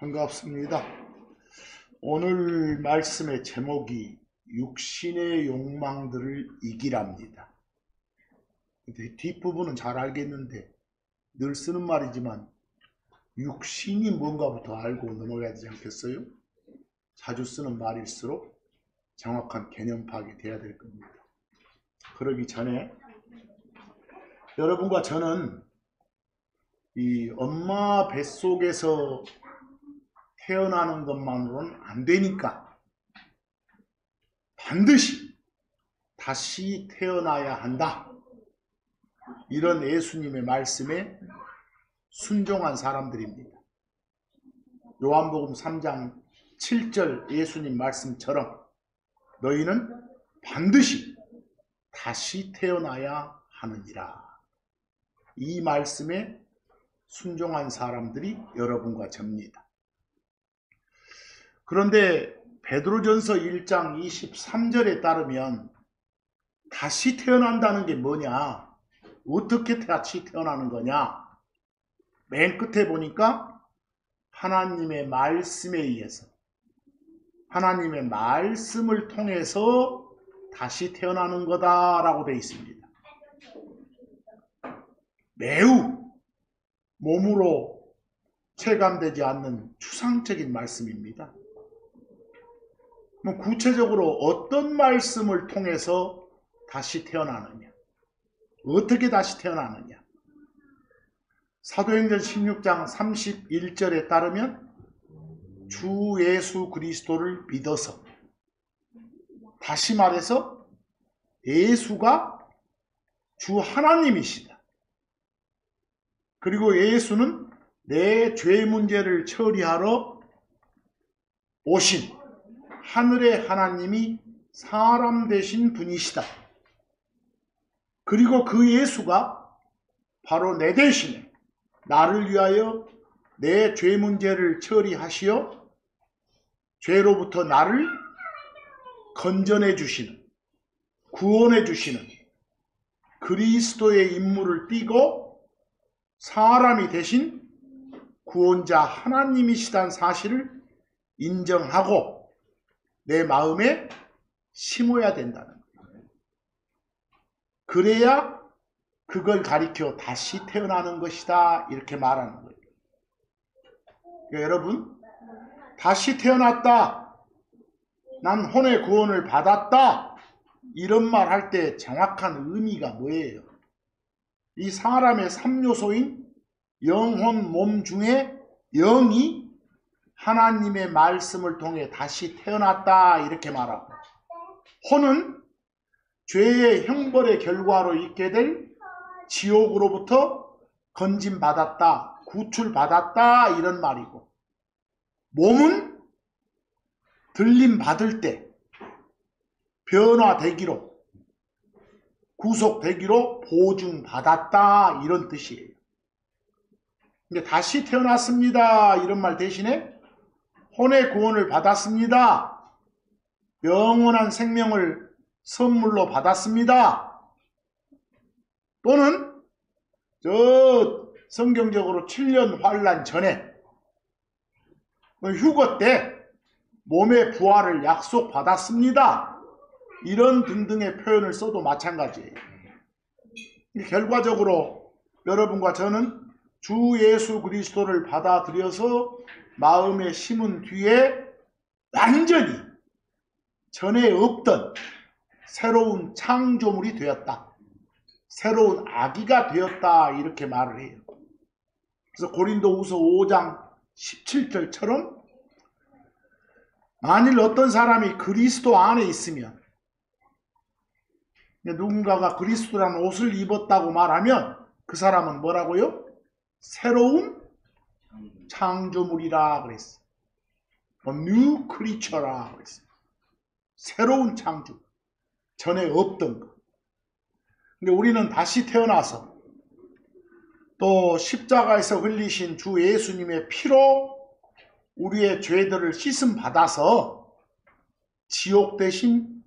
반갑습니다. 오늘 말씀의 제목이 육신의 욕망들을 이기랍니다. 뒷부분은 잘 알겠는데 늘 쓰는 말이지만 육신이 뭔가부터 알고 넘어가야 되지 않겠어요? 자주 쓰는 말일수록 정확한 개념 파악이 돼야 될 겁니다. 그러기 전에 여러분과 저는 이 엄마 뱃속에서 태어나는 것만으로는 안 되니까 반드시 다시 태어나야 한다. 이런 예수님의 말씀에 순종한 사람들입니다. 요한복음 3장 7절 예수님 말씀처럼 너희는 반드시 다시 태어나야 하느니라. 이 말씀에 순종한 사람들이 여러분과 저입니다. 그런데 베드로전서 1장 23절에 따르면 다시 태어난다는 게 뭐냐? 어떻게 다시 태어나는 거냐? 맨 끝에 보니까 하나님의 말씀에 의해서 하나님의 말씀을 통해서 다시 태어나는 거다라고 되어 있습니다. 매우 몸으로 체감되지 않는 추상적인 말씀입니다. 구체적으로 어떤 말씀을 통해서 다시 태어나느냐? 어떻게 다시 태어나느냐? 사도행전 16장 31절에 따르면 주 예수 그리스도를 믿어서, 다시 말해서 예수가 주 하나님이시다. 그리고 예수는 내 죄 문제를 처리하러 오신 하늘의 하나님이 사람 되신 분이시다. 그리고 그 예수가 바로 내 대신에 나를 위하여 내 죄 문제를 처리하시어 죄로부터 나를 건져내 주시는, 구원해 주시는 그리스도의 임무를 띠고 사람이 되신 구원자 하나님이시다는 사실을 인정하고 내 마음에 심어야 된다는 거예요. 그래야 그걸 가리켜 다시 태어나는 것이다 이렇게 말하는 거예요. 그러니까 여러분, 다시 태어났다, 난 혼의 구원을 받았다, 이런 말 할 때 정확한 의미가 뭐예요? 이 사람의 3요소인 영혼, 몸 중에 영이 하나님의 말씀을 통해 다시 태어났다 이렇게 말하고, 혼은 죄의 형벌의 결과로 있게 될 지옥으로부터 건짐받았다, 구출받았다 이런 말이고, 몸은 들림받을 때 변화되기로, 구속되기로 보증받았다 이런 뜻이에요. 근데 다시 태어났습니다 이런 말 대신에 혼의 구원을 받았습니다, 영원한 생명을 선물로 받았습니다, 또는 저 성경적으로 7년 환란 전에 휴거 때 몸의 부활을 약속받았습니다, 이런 등등의 표현을 써도 마찬가지예요. 결과적으로 여러분과 저는 주 예수 그리스도를 받아들여서 마음에 심은 뒤에 완전히 전에 없던 새로운 창조물이 되었다, 새로운 아기가 되었다 이렇게 말을 해요. 그래서 고린도후서 5장 17절처럼 만일 어떤 사람이 그리스도 안에 있으면, 누군가가 그리스도라는 옷을 입었다고 말하면 그 사람은 뭐라고요? 새로운 창조물이라 그랬어요. New creature라 그랬어요. 새로운 창조, 전에 없던 것. 근데 우리는 다시 태어나서 또 십자가에서 흘리신 주 예수님의 피로 우리의 죄들을 씻음 받아서 지옥 대신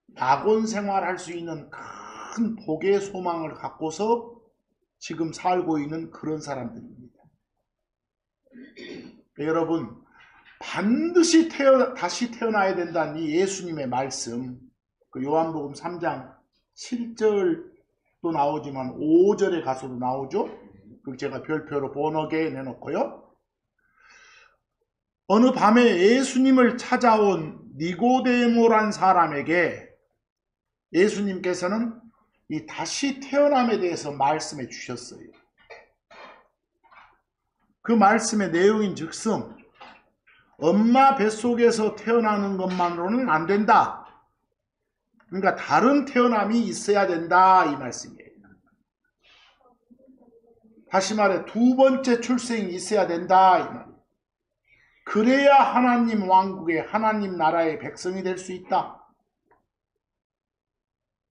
낙원 생활할 수 있는 큰 복의 소망을 갖고서 지금 살고 있는 그런 사람들입니다. 여러분, 반드시 다시 태어나야 된다는 이 예수님의 말씀, 그 요한복음 3장 7절도 나오지만 5절에 가서도 나오죠. 그 제가 별표로 번역에 내놓고요. 어느 밤에 예수님을 찾아온 니고데모란 사람에게 예수님께서는 이 다시 태어남에 대해서 말씀해 주셨어요. 그 말씀의 내용인 즉슨 엄마 뱃속에서 태어나는 것만으로는 안 된다. 그러니까 다른 태어남이 있어야 된다, 이 말씀이에요. 다시 말해 두 번째 출생이 있어야 된다, 이 말이에요. 그래야 하나님 왕국의 하나님 나라의 백성이 될 수 있다.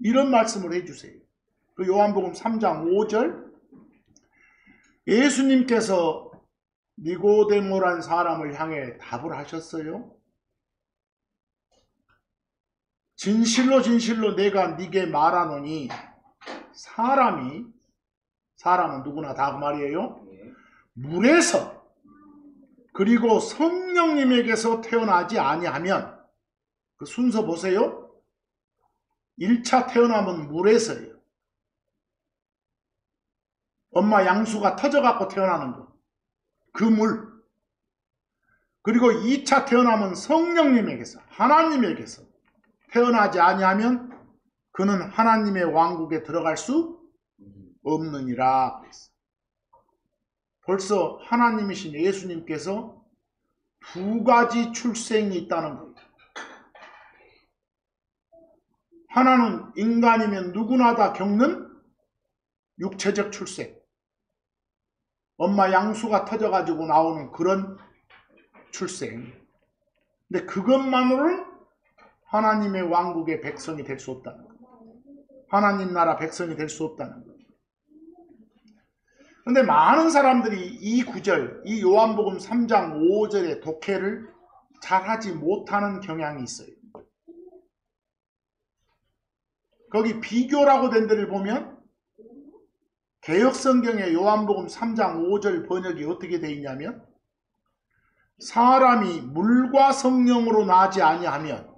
이런 말씀을 해주세요. 그 요한복음 3장 5절, 예수님께서 니고데모란 사람을 향해 답을 하셨어요. 진실로 진실로 내가 네게 말하노니 사람은 누구나 다 그 말이에요. 물에서 그리고 성령님에게서 태어나지 아니하면, 그 순서 보세요. 1차 태어남은 물에서예요. 엄마 양수가 터져갖고 태어나는 거. 그 물. 그리고 2차 태어남은 성령님에게서, 하나님에게서 태어나지 아니하면 그는 하나님의 왕국에 들어갈 수 없느니라. 벌써 하나님이신 예수님께서 두 가지 출생이 있다는 거예요. 하나는 인간이면 누구나 다 겪는 육체적 출생. 엄마 양수가 터져가지고 나오는 그런 출생. 근데 그것만으로는 하나님의 왕국의 백성이 될 수 없다는 거예요. 하나님 나라 백성이 될 수 없다는 거예요. 근데 많은 사람들이 이 구절, 이 요한복음 3장 5절의 독해를 잘하지 못하는 경향이 있어요. 거기 비교라고 된 데를 보면 개역성경의 요한복음 3장 5절 번역이 어떻게 되어 있냐면, 사람이 물과 성령으로 나지 아니하면,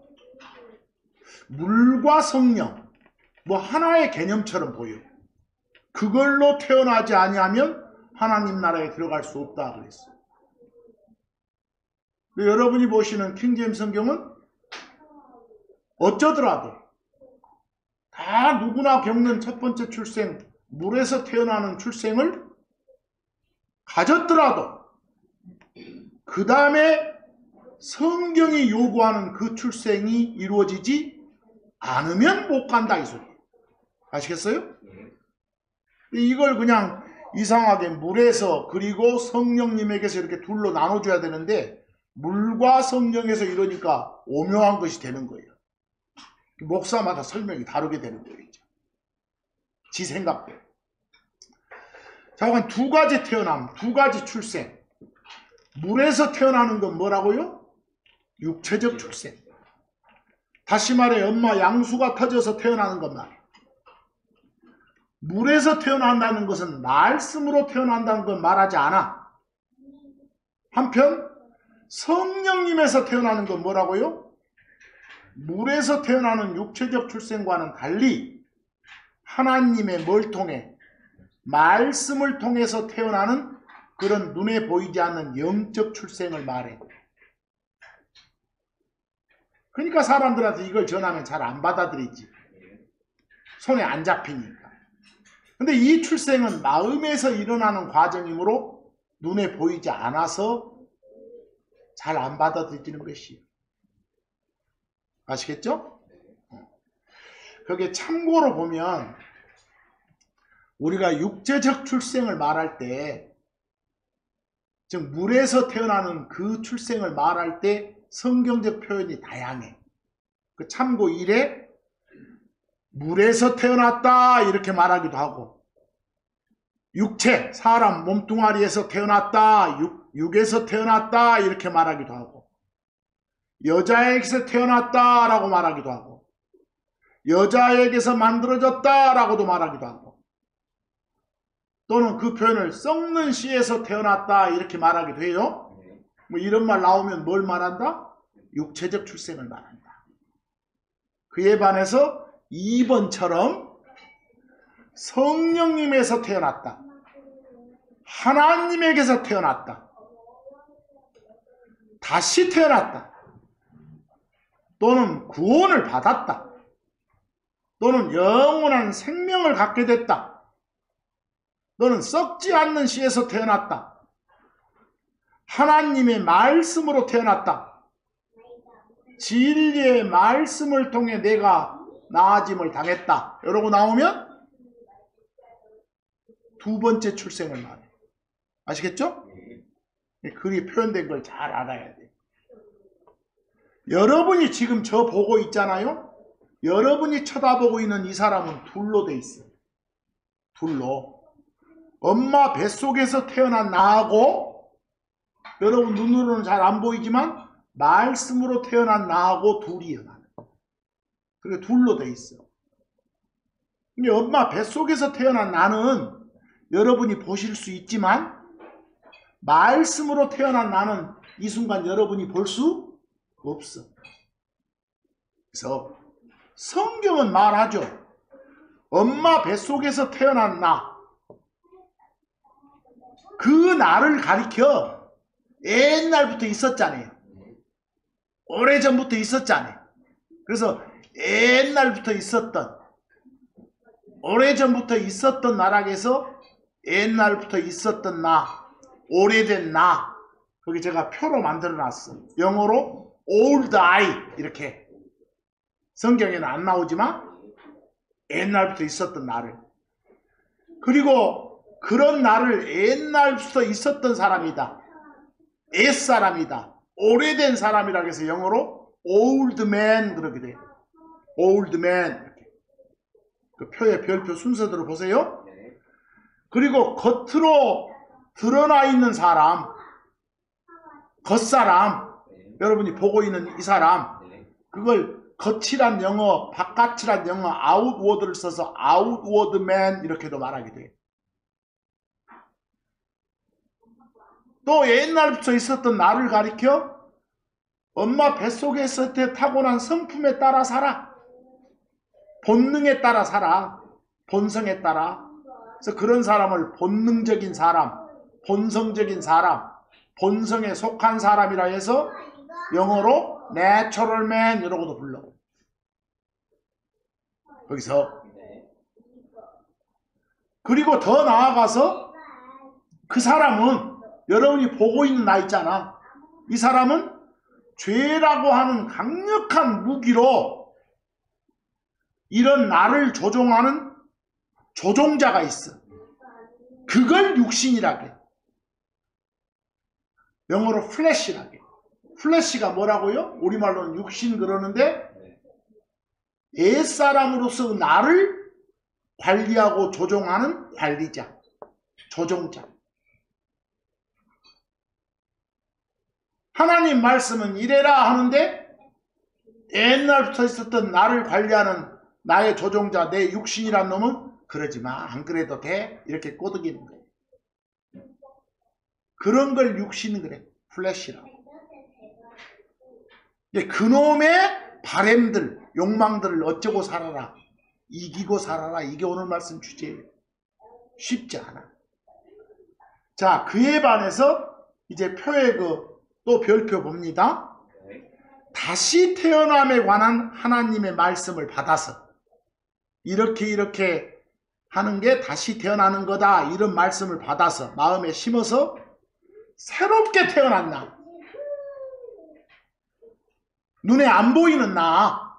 물과 성령, 뭐 하나의 개념처럼 보여요. 그걸로 태어나지 아니하면 하나님 나라에 들어갈 수 없다 그랬어요. 여러분이 보시는 킹제임스 성경은 어쩌더라도 다 누구나 겪는 첫 번째 출생, 물에서 태어나는 출생을 가졌더라도 그 다음에 성경이 요구하는 그 출생이 이루어지지 않으면 못 간다, 이 소리예요. 아시겠어요? 이걸 그냥 이상하게 물에서 그리고 성령님에게서 이렇게 둘로 나눠줘야 되는데, 물과 성령에서 이러니까 오묘한 것이 되는 거예요. 목사마다 설명이 다르게 되는 거예요. 지 생각대로. 자, 그럼 두 가지 태어남, 두 가지 출생. 물에서 태어나는 건 뭐라고요? 육체적 출생. 다시 말해 엄마 양수가 터져서 태어나는 것 말이에요. 물에서 태어난다는 것은 말씀으로 태어난다는 건 말하지 않아. 한편 성령님에서 태어나는 건 뭐라고요? 물에서 태어나는 육체적 출생과는 달리 하나님의 뭘 통해? 말씀을 통해서 태어나는 그런 눈에 보이지 않는 영적 출생을 말해. 그러니까 사람들한테 이걸 전하면 잘 안 받아들이지. 손에 안 잡히니까. 근데 이 출생은 마음에서 일어나는 과정이므로 눈에 보이지 않아서 잘 안 받아들이는 것이에요. 아시겠죠? 거기에 참고로 보면 우리가 육체적 출생을 말할 때, 즉 물에서 태어나는 그 출생을 말할 때 성경적 표현이 다양해. 그 참고 1에 물에서 태어났다 이렇게 말하기도 하고, 육체, 사람 몸뚱아리에서 태어났다, 육에서 태어났다 이렇게 말하기도 하고, 여자에게서 태어났다 라고 말하기도 하고, 여자에게서 만들어졌다 라고도 말하기도 하고, 또는 그 표현을 썩는 씨에서 태어났다 이렇게 말하기도 해요. 뭐 이런 말 나오면 뭘 말한다? 육체적 출생을 말한다. 그에 반해서 2번처럼 성령님에서 태어났다. 하나님에게서 태어났다. 다시 태어났다. 또는 구원을 받았다. 또는 영원한 생명을 갖게 됐다. 너는 썩지 않는 씨에서 태어났다. 하나님의 말씀으로 태어났다. 진리의 말씀을 통해 내가 나아짐을 당했다. 이러고 나오면 두 번째 출생을 말해. 아시겠죠? 글이 표현된 걸 잘 알아야 돼. 여러분이 지금 저 보고 있잖아요. 여러분이 쳐다보고 있는 이 사람은 둘로 돼 있어. 둘로. 엄마 뱃속에서 태어난 나하고, 여러분 눈으로는 잘 안 보이지만 말씀으로 태어난 나하고 둘이에요. 그게 둘로 돼 있어. 근데 엄마 뱃속에서 태어난 나는 여러분이 보실 수 있지만 말씀으로 태어난 나는 이 순간 여러분이 볼 수 없어. 그래서 성경은 말하죠. 엄마 뱃속에서 태어난 나, 그 나를 가리켜 옛날부터 있었잖아요. 오래전부터 있었잖아요. 그래서 옛날부터 있었던, 오래전부터 있었던 나락에서 옛날부터 있었던 나, 오래된 나, 거기 제가 표로 만들어 놨어. 영어로 old I, 이렇게. 성경에는 안 나오지만 옛날부터 있었던 나를, 그리고 그런 나를 옛날부터 있었던 사람이다, 옛사람이다, 오래된 사람이라고 해서 영어로 old man, 그렇게 돼요. old man, 이렇게. 그 표의 별표 순서대로 보세요. 그리고 겉으로 드러나 있는 사람, 겉사람, 여러분이 보고 있는 이 사람, 그걸 겉이란 영어, 바깥이란 영어, outward를 써서 outward man 이렇게도 말하게 돼요. 또 옛날부터 있었던 나를 가리켜 엄마 뱃속에 있을 때 타고난 성품에 따라 살아. 본능에 따라 살아. 본성에 따라. 그래서 그런 사람을 본능적인 사람, 본성적인 사람, 본성에 속한 사람이라 해서 영어로 natural man 이러고도 불러. 거기서 그리고 더 나아가서 그 사람은 여러분이 보고 있는 나 있잖아. 이 사람은 죄라고 하는 강력한 무기로 이런 나를 조종하는 조종자가 있어. 그걸 육신이라고 해. 영어로 플래시라고 해. 플래시가 뭐라고요? 우리말로는 육신 그러는데 옛사람으로서 나를 관리하고 조종하는 관리자, 조종자. 하나님 말씀은 이래라 하는데 옛날부터 있었던 나를 관리하는 나의 조종자, 내 육신이란 놈은 그러지 마, 안 그래도 돼, 이렇게 꼬드기는 거예요. 그런 걸 육신 그래, 플래시라고. 그놈의 바램들, 욕망들을 어쩌고 살아라, 이기고 살아라, 이게 오늘 말씀 주제예요. 쉽지 않아. 자, 그에 반해서 이제 표의 또 별표 봅니다. 다시 태어남에 관한 하나님의 말씀을 받아서 이렇게 하는 게 다시 태어나는 거다, 이런 말씀을 받아서 마음에 심어서 새롭게 태어난 나, 눈에 안 보이는 나,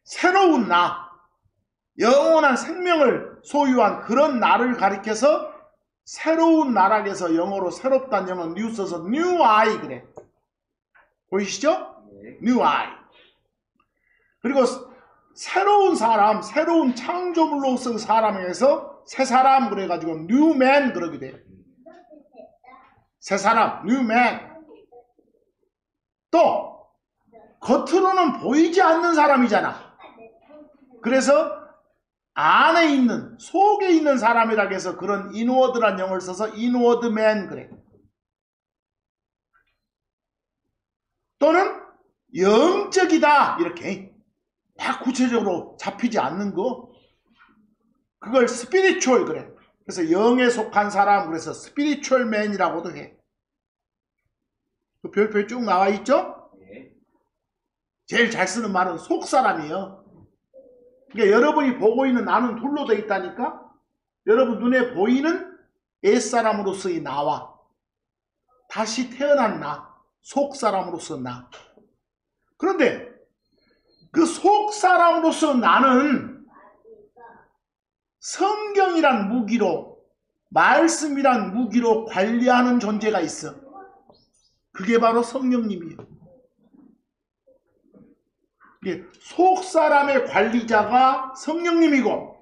새로운 나, 영원한 생명을 소유한 그런 나를 가리켜서 새로운 나락에서 영어로 새롭다는 영어 new 써서 new I 그래. 보이시죠? new I. 그리고 새로운 사람, 새로운 창조물로서 사람에서 새 사람 그래가지고 new man 그러게 돼요. 새 사람, new man. 또 겉으로는 보이지 않는 사람이잖아. 그래서 안에 있는, 속에 있는 사람이라고 해서 그런 inward란 영어를 써서 inward man 그래. 또는 영적이다 이렇게 딱 구체적으로 잡히지 않는 거, 그걸 스피리추얼 그래. 그래서 영에 속한 사람, 그래서 스피리추얼 맨이라고도 해. 그 별표에 쭉 나와 있죠? 제일 잘 쓰는 말은 속사람이에요. 그러니까 여러분이 보고 있는 나는 둘로 되어 있다니까. 여러분 눈에 보이는 옛사람으로서의 나와 다시 태어난 나, 속사람으로서 나. 그런데 그 속사람으로서 나는 성경이란 무기로, 말씀이란 무기로 관리하는 존재가 있어. 그게 바로 성령님이에요. 속사람의 관리자가 성령님이고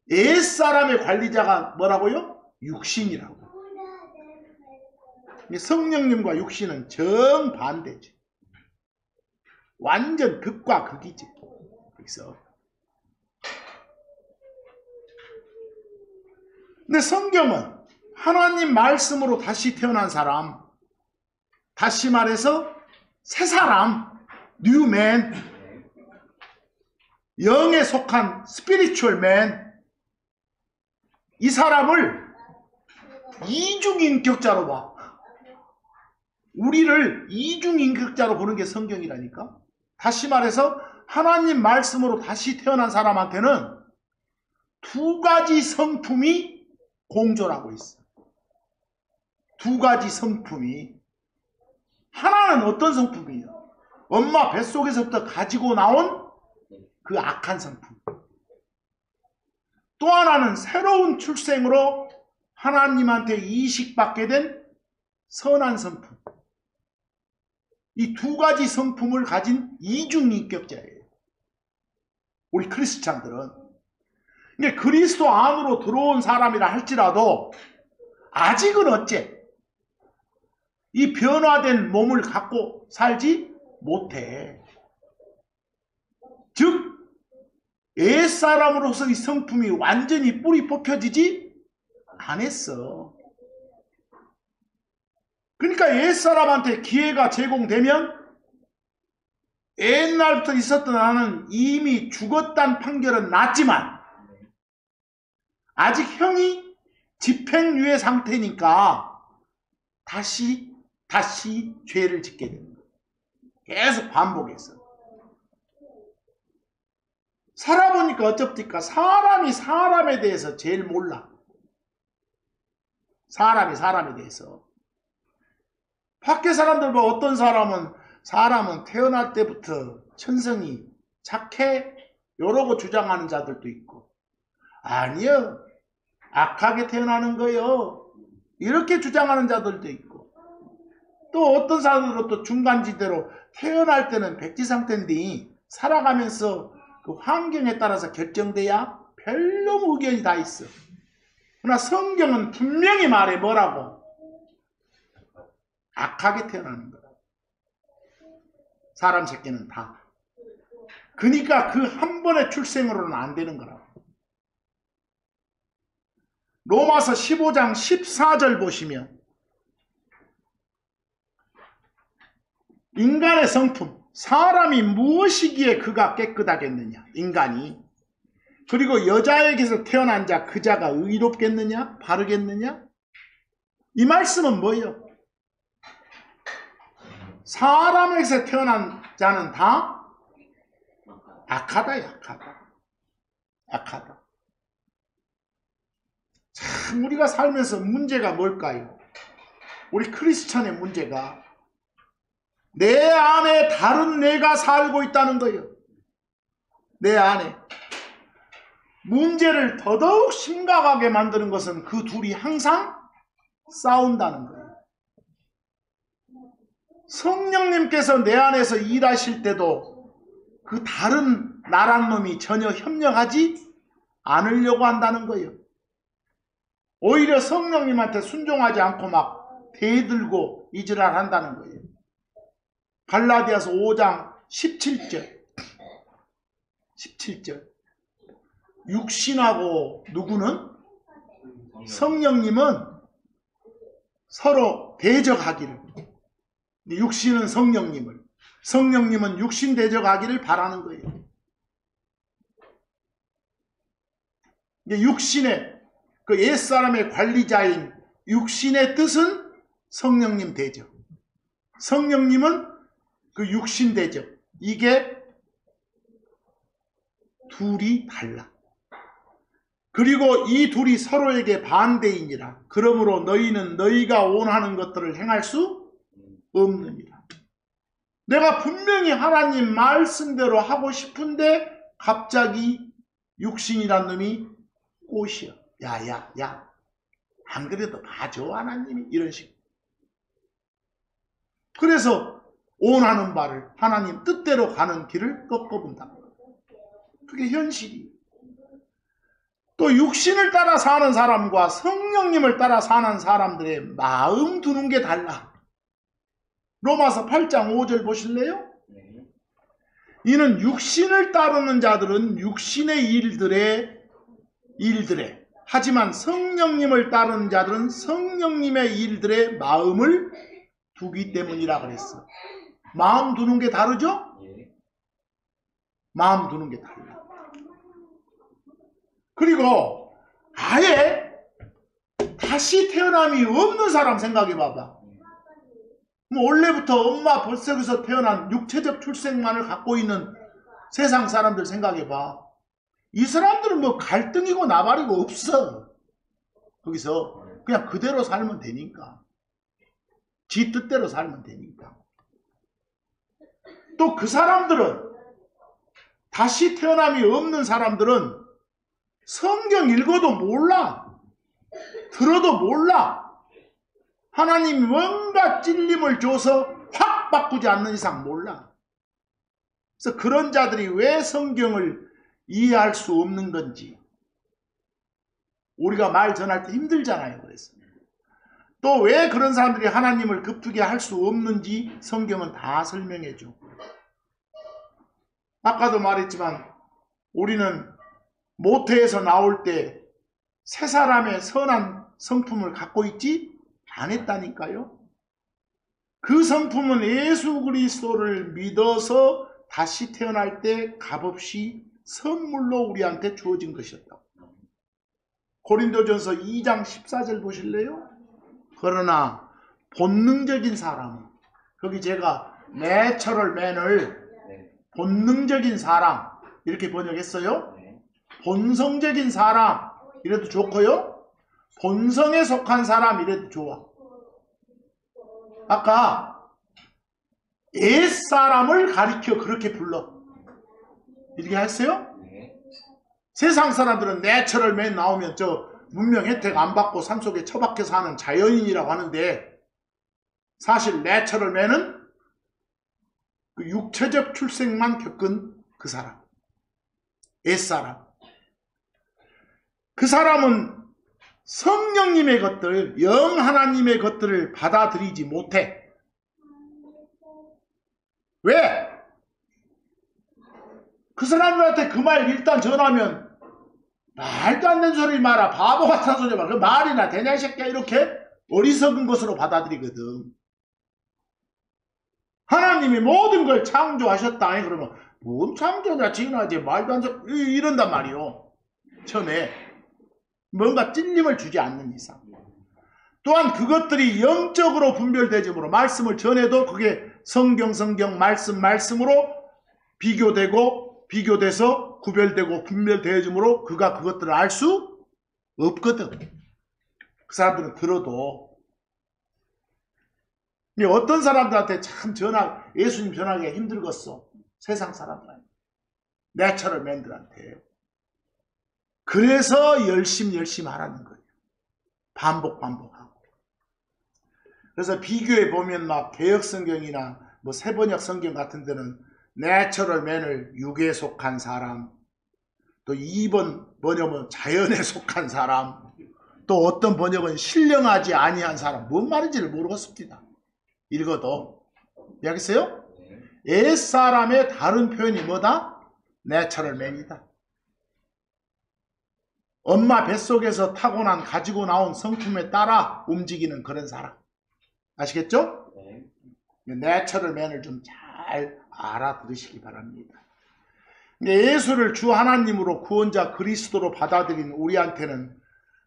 옛사람의 관리자가 뭐라고요? 육신이라고. 성령님과 육신은 정반대지. 완전 극과 극이지. 그래서 근데 성경은 하나님 말씀으로 다시 태어난 사람, 다시 말해서 새 사람, 뉴맨, 영에 속한 스피리추얼 맨, 이 사람을 이중인격자로 봐. 우리를 이중인격자로 보는 게 성경이라니까. 다시 말해서 하나님 말씀으로 다시 태어난 사람한테는 두 가지 성품이 공존하고 있어. 두 가지 성품이. 하나는 어떤 성품이에요? 엄마 뱃속에서부터 가지고 나온 그 악한 성품. 또 하나는 새로운 출생으로 하나님한테 이식받게 된 선한 성품. 이 두 가지 성품을 가진 이중인격자예요. 우리 크리스찬들은. 근데 그리스도 안으로 들어온 사람이라 할지라도 아직은 어째 이 변화된 몸을 갖고 살지 못해. 즉 옛사람으로서의 성품이 완전히 뿌리 뽑혀지지 않았어. 그러니까 옛사람한테 기회가 제공되면 옛날부터 있었던 나는 이미 죽었다는 판결은 났지만 아직 형이 집행유예 상태니까 다시 죄를 짓게 됩니다. 계속 반복해서. 살아보니까 어쩝니까? 사람이 사람에 대해서 제일 몰라. 사람이 사람에 대해서. 밖에 사람들 봐. 어떤 사람은 태어날 때부터 천성이 착해 이러고 주장하는 자들도 있고, 아니요 악하게 태어나는 거요 이렇게 주장하는 자들도 있고, 또 어떤 사람들은 또 중간지대로 태어날 때는 백지 상태인데 살아가면서 그 환경에 따라서 결정돼야 별로 의견이 다 있어. 그러나 성경은 분명히 말해. 뭐라고? 악하게 태어나는 거다. 사람 새끼는 다. 그러니까 그 한 번의 출생으로는 안 되는 거라고. 로마서 15장 14절 보시면 인간의 성품, 사람이 무엇이기에 그가 깨끗하겠느냐? 인간이. 그리고 여자에게서 태어난 자, 그 자가 의롭겠느냐? 바르겠느냐? 이 말씀은 뭐예요? 사람에게서 태어난 자는 다 악하다, 약하다. 악하다. 참 우리가 살면서 문제가 뭘까요? 우리 크리스찬의 문제가 내 안에 다른 내가 살고 있다는 거예요. 내 안에. 문제를 더더욱 심각하게 만드는 것은 그 둘이 항상 싸운다는 거예요. 성령님께서 내 안에서 일하실 때도 그 다른 나란 놈이 전혀 협력하지 않으려고 한다는 거예요. 오히려 성령님한테 순종하지 않고 막 대들고 이지랄 한다는 거예요. 갈라디아서 5장 17절. 육신하고 누구는? 성령님은 서로 대적하기를. 육신은 성령님을, 성령님은 육신 대적하기를 바라는 거예요. 육신의 그 옛사람의 관리자인 육신의 뜻은 성령님 대적, 성령님은 그 육신 대적. 이게 둘이 달라. 그리고 이 둘이 서로에게 반대이니라. 그러므로 너희는 너희가 원하는 것들을 행할 수 없느니라. 내가 분명히 하나님 말씀대로 하고 싶은데 갑자기 육신이란 놈이 꼬시어. 야. 안 그래도 봐줘 하나님이. 이런 식으로. 그래서 원하는 바를 하나님 뜻대로 가는 길을 꺾어본다. 그게 현실이에요. 또 육신을 따라 사는 사람과 성령님을 따라 사는 사람들의 마음 두는 게 달라. 로마서 8장 5절 보실래요? 이는 육신을 따르는 자들은 육신의 일들에 하지만 성령님을 따르는 자들은 성령님의 일들에 마음을 두기 때문이라 그랬어. 마음 두는 게 다르죠? 마음 두는 게 달라. 그리고 아예 다시 태어남이 없는 사람 생각해 봐봐. 뭐 원래부터 엄마 벌써에서 태어난 육체적 출생만을 갖고 있는 세상 사람들 생각해 봐. 이 사람들은 뭐 갈등이고 나발이고 없어. 거기서 그냥 그대로 살면 되니까. 지 뜻대로 살면 되니까. 또 그 사람들은, 다시 태어남이 없는 사람들은 성경 읽어도 몰라. 들어도 몰라. 하나님이 뭔가 찔림을 줘서 확 바꾸지 않는 이상 몰라. 그래서 그런 자들이 왜 성경을 이해할 수 없는 건지 우리가 말 전할 때 힘들잖아요. 그래서 또 왜 그런 사람들이 하나님을 급두게 할 수 없는지 성경은 다 설명해 줘. 아까도 말했지만 우리는 모태에서 나올 때 새 사람의 선한 성품을 갖고 있지 않았다니까요. 그 성품은 예수 그리스도를 믿어서 다시 태어날 때 값없이 선물로 우리한테 주어진 것이었다. 고린도전서 2장 14절 보실래요? 그러나 본능적인 사람은, 거기 제가 내추럴 맨을 본능적인 사람 이렇게 번역했어요. 본성적인 사람 이래도 좋고요. 본성에 속한 사람 이래도 좋아. 아까 옛사람을 가리켜 그렇게 불러. 이렇게 했어요? 세상 사람들은 내추럴 맨 나오면 저 문명 혜택 안 받고 산속에 처박혀 사는 자연인이라고 하는데, 사실 내추럴 맨은 그 육체적 출생만 겪은 그 사람, 옛사람. 그 사람은 성령님의 것들, 영 하나님의 것들을 받아들이지 못해. 왜? 그 사람들한테 그 말 일단 전하면 말도 안 되는 소리 마라, 바보 같은 소리 마라, 그 말이나 되냐 이 새끼야, 이렇게 어리석은 것으로 받아들이거든. 하나님이 모든 걸 창조하셨다 그러면 뭔 창조냐 지나지 말도 안 돼 이런단 말이요. 처음에 뭔가 찔림을 주지 않는 이상. 또한 그것들이 영적으로 분별되므로 말씀을 전해도 그게 성경 말씀으로 비교돼서 구별되고 분별되므로 그가 그것들을 알 수 없거든. 그 사람들은 들어도. 어떤 사람들한테 참 예수님 전하기가 힘들겠어. 세상 사람들한테, 내처럴 맨들한테. 그래서 열심히 하라는 거예요. 반복하고. 그래서 비교해 보면 막 개혁성경이나 뭐 새번역 성경 같은 데는 내처럴 맨을 육에 속한 사람, 또 2번 번역은 자연에 속한 사람, 또 어떤 번역은 신령하지 아니한 사람, 뭔 말인지를 모르겠습니다. 읽어도. 알겠어요? 옛사람의 다른 표현이 뭐다? 내처럴 맨이다. 엄마 뱃속에서 타고난 가지고 나온 성품에 따라 움직이는 그런 사람. 아시겠죠? 내처럴맨을 좀 잘 알아들으시기 바랍니다. 예수를 주 하나님으로 구원자 그리스도로 받아들인 우리한테는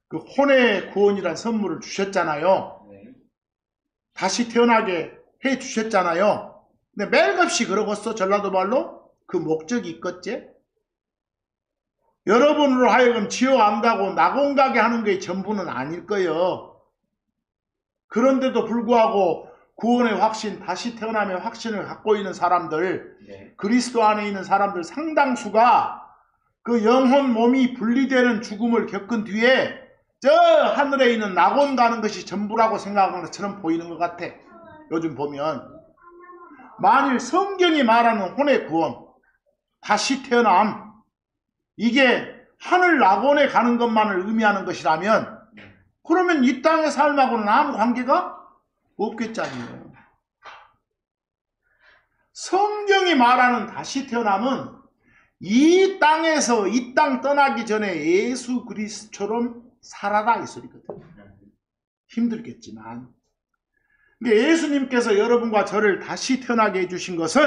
그 혼의 구원이란 선물을 주셨잖아요. 다시 태어나게 해 주셨잖아요. 근데 멜급시 그러겠어? 전라도 말로? 그 목적이 있겠지? 여러분으로 하여금 지옥 안 가고 낙원 가게 하는 게 전부는 아닐 거예요. 그런데도 불구하고 구원의 확신, 다시 태어남의 확신을 갖고 있는 사람들, 그리스도 안에 있는 사람들 상당수가 그 영혼 몸이 분리되는 죽음을 겪은 뒤에 저 하늘에 있는 낙원 가는 것이 전부라고 생각하는 것처럼 보이는 것 같아. 요즘 보면 만일 성경이 말하는 혼의 구원, 다시 태어남, 이게 하늘 낙원에 가는 것만을 의미하는 것이라면 그러면 이 땅의 삶하고는 아무 관계가 없겠잖아요. 성경이 말하는 다시 태어남은 이 땅에서 이 땅 떠나기 전에 예수 그리스도처럼 살아라 이 소리거든요. 힘들겠지만. 근데 예수님께서 여러분과 저를 다시 태어나게 해주신 것은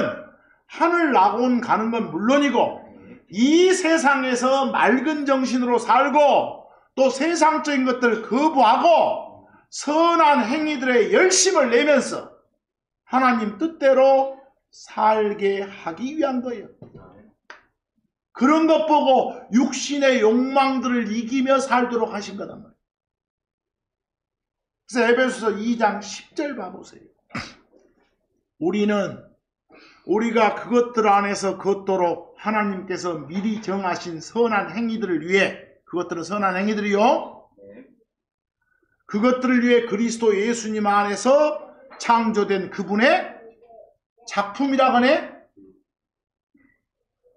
하늘 낙원 가는 건 물론이고 이 세상에서 맑은 정신으로 살고 또 세상적인 것들을 거부하고 선한 행위들의 열심을 내면서 하나님 뜻대로 살게 하기 위한 거예요. 그런 것 보고 육신의 욕망들을 이기며 살도록 하신 거단 말이에요. 그래서 에베소서 2장 10절 봐보세요. 우리가 그것들 안에서 걷도록 하나님께서 미리 정하신 선한 행위들을 위해, 그것들은 선한 행위들이요, 그것들을 위해 그리스도 예수님 안에서 창조된 그분의 작품이라고 하네.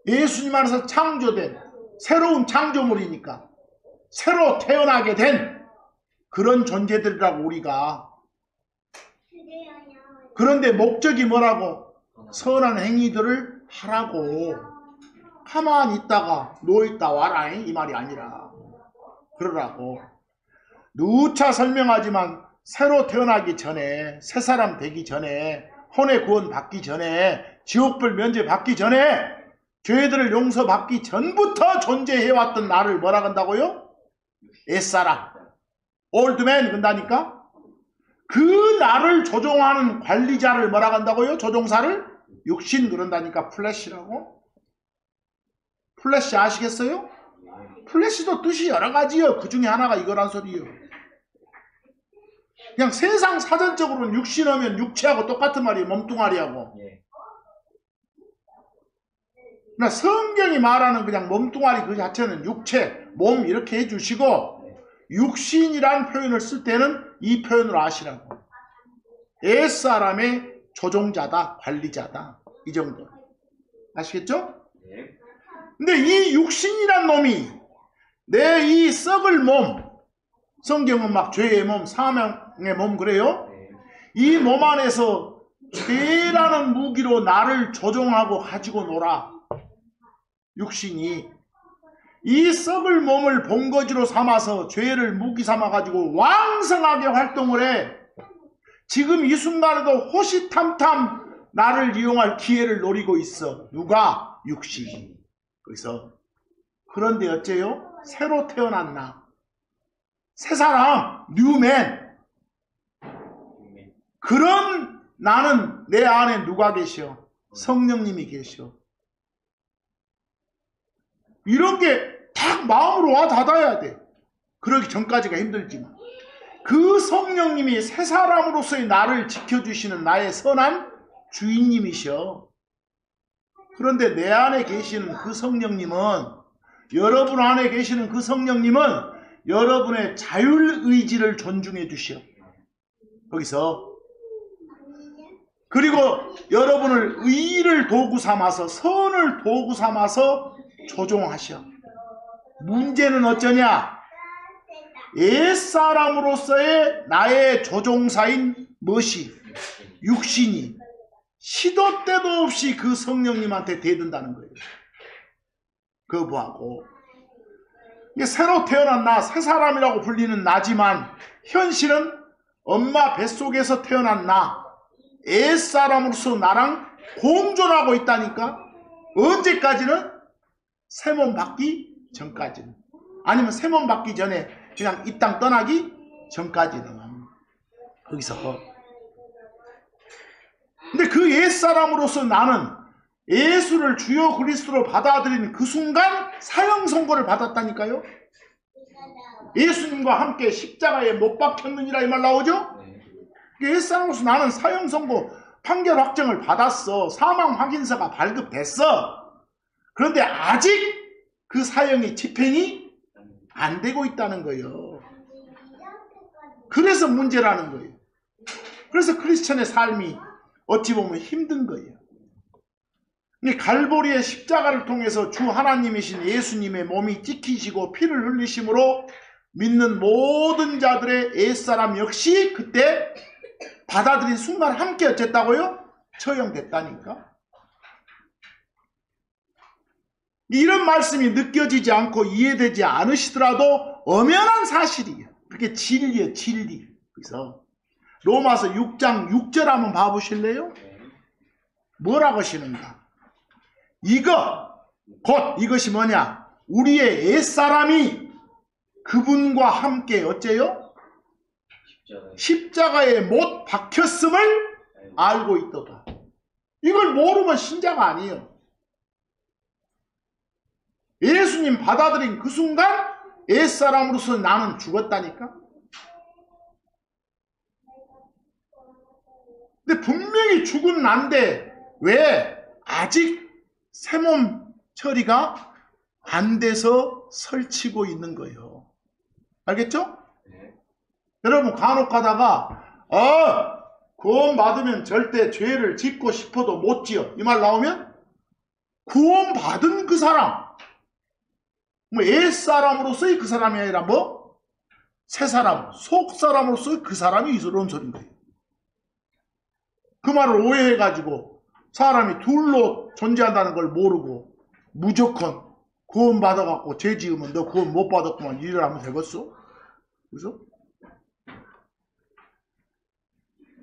예수님 안에서 창조된 새로운 창조물이니까 새로 태어나게 된 그런 존재들이라고 우리가. 그런데 목적이 뭐라고? 선한 행위들을 하라고. 가만히 있다가 누워있다 와라 이 말이 아니라 그러라고. 누차 설명하지만 새로 태어나기 전에, 새 사람 되기 전에, 혼의 구원 받기 전에, 지옥불 면제 받기 전에, 죄들을 용서받기 전부터 존재해왔던 나를 뭐라 한다고요? 옛사람, 올드맨 그런다니까. 그 나를 조종하는 관리자를 뭐라 한다고요? 조종사를? 육신 그런다니까. 플래시라고. 플래시 아시겠어요? 플래시도 뜻이 여러 가지요. 그 중에 하나가 이거란 소리요. 그냥 세상 사전적으로는 육신하면 육체하고 똑같은 말이에요. 몸뚱아리하고. 그러나 성경이 말하는 그냥 몸뚱아리 그 자체는 육체, 몸 이렇게 해주시고, 육신이란 표현을 쓸 때는 이 표현으로 아시라고. 옛사람의 조종자다, 관리자다, 이 정도. 아시겠죠? 근데 이 육신이란 놈이 내 이 썩을 몸, 성경은 막 죄의 몸, 사망의 몸 그래요? 이 몸 안에서 죄라는 무기로 나를 조종하고 가지고 놀아. 육신이 이 썩을 몸을 본거지로 삼아서 죄를 무기 삼아가지고 왕성하게 활동을 해. 지금 이 순간에도 호시탐탐 나를 이용할 기회를 노리고 있어. 누가? 육신이. 그래서 그런데 어째요? 새로 태어난 나, 새 사람, 뉴맨. 그런 나는 내 안에 누가 계셔? 성령님이 계셔. 이런 게 딱 마음으로 와 닿아야 돼. 그러기 전까지가 힘들지만 그 성령님이 새 사람으로서의 나를 지켜주시는 나의 선한 주인님이셔. 그런데 내 안에 계시는 그 성령님은, 여러분 안에 계시는 그 성령님은 여러분의 자율의지를 존중해 주시오. 거기서. 그리고 여러분을 의를 도구 삼아서, 선을 도구 삼아서 조종하셔. 문제는 어쩌냐? 옛사람으로서의 나의 조종사인 무엇이? 육신이 시도 때도 없이 그 성령님한테 대든다는 거예요. 거부하고. 이게 새로 태어난 나, 새 사람이라고 불리는 나지만 현실은 엄마 뱃속에서 태어난 나, 옛사람으로서 나랑 공존하고 있다니까. 언제까지는? 새 몸 받기 전까지는. 아니면 새 몸 받기 전에 그냥 이 땅 떠나기 전까지는. 거기서. 근데 그 옛사람으로서 나는 예수를 주요 그리스도로 받아들이는 그 순간 사형 선고를 받았다니까요. 예수님과 함께 십자가에 못 박혔느니라 이 말 나오죠? 옛사람으로서 나는 사형 선고 판결 확정을 받았어. 사망 확인서가 발급됐어. 그런데 아직 그 사형이 집행이 안 되고 있다는 거예요. 그래서 문제라는 거예요. 그래서 크리스천의 삶이 어찌 보면 힘든 거예요. 근데 갈보리의 십자가를 통해서 주 하나님이신 예수님의 몸이 찢기시고 피를 흘리심으로 믿는 모든 자들의 옛사람 역시 그때 받아들인 순간 함께 어쨌다고요? 처형됐다니까. 이런 말씀이 느껴지지 않고 이해되지 않으시더라도 엄연한 사실이에요. 그게 진리예요, 진리. 그래서 로마서 6장 6절 한번 봐보실래요? 뭐라고 하시는가? 이것이 뭐냐? 우리의 옛사람이 그분과 함께 어째요? 십자가에 못 박혔음을 알고 있도다. 이걸 모르면 신자가 아니에요. 예수님 받아들인 그 순간 옛사람으로서 나는 죽었다니까. 근데 분명히 죽은 난데 왜 아직 새몸 처리가 안 돼서 설치고 있는 거예요. 알겠죠? 여러분 간혹 가다가 구원 받으면 절대 죄를 짓고 싶어도 못 지어 이 말 나오면 구원 받은 그 사람 뭐 옛사람으로서의 그 사람이 아니라 뭐 새사람 속사람으로서의 그 사람이 이런 소리인 거예요. 그 말을 오해해가지고 사람이 둘로 존재한다는 걸 모르고 무조건 구원 받아갖고 죄 지으면 너 구원 못 받았구만 일을 하면 되겠어? 그래서